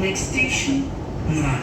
Next station, Мұра.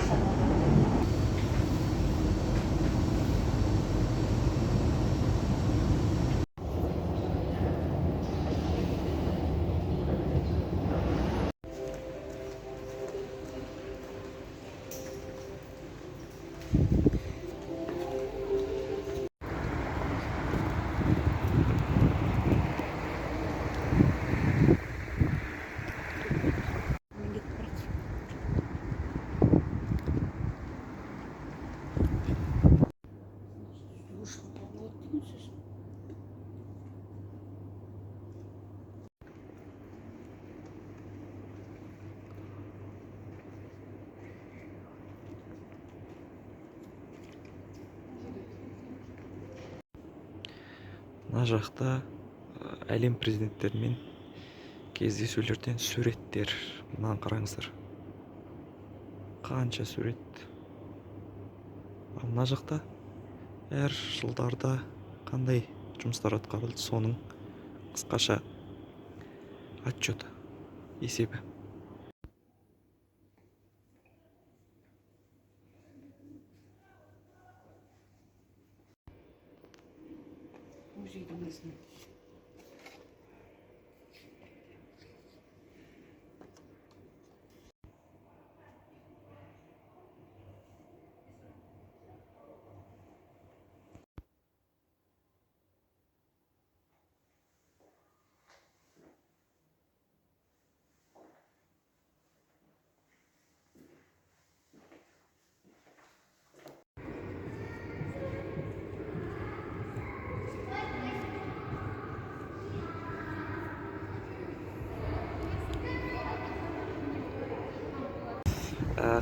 Мына жақта әлем президенттерімен кездесулерден суреттер. Мынаны қараңыздар. Қанша сурет. Мына жақта әр жылдарда қандай жұмыстар атқарылды, соның қысқаша отчеты, есебі.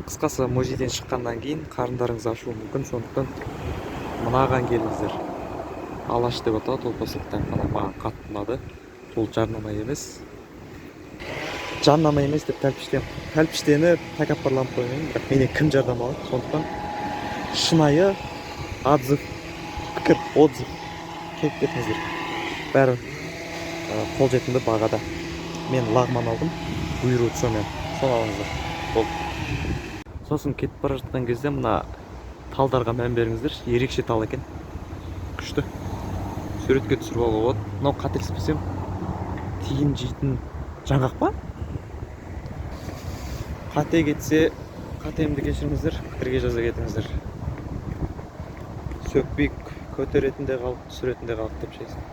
Қысқасы, музейден шыққаннан кейін қарындарыңыз ашуы мүмкін, сондықтан мынаған келіңіздер. Алаш деп аталады, ол посылттан маған қатты ұнады. Ол жарнама емес. Жарнама емес деп тәлпіштені тәкаппарланып қоймаймын, бірақ менен кім жарнама алады, сондықтан шынайы отзыв, пікір, отзыв келіп кетіңіздер. Бәрі қолжетімді бағада. Мен лагман алдым, бұйыруы сомен, соны алыңыздар. Болды. Сосын кетіп бара жатқан кезде мына талдарға мән беріңіздер. Ерекше тал екен. Күшті. Суретке түсіріп алуға болады. Мынау қателеспесем, тиын жейтін жаңғақ па? Қате кетсе, қатемді кешіріңіздер, пікірге жаза кетіңіздер. Сөкпей көтеретінде қалып, түсіретінде қалып деп шейсін.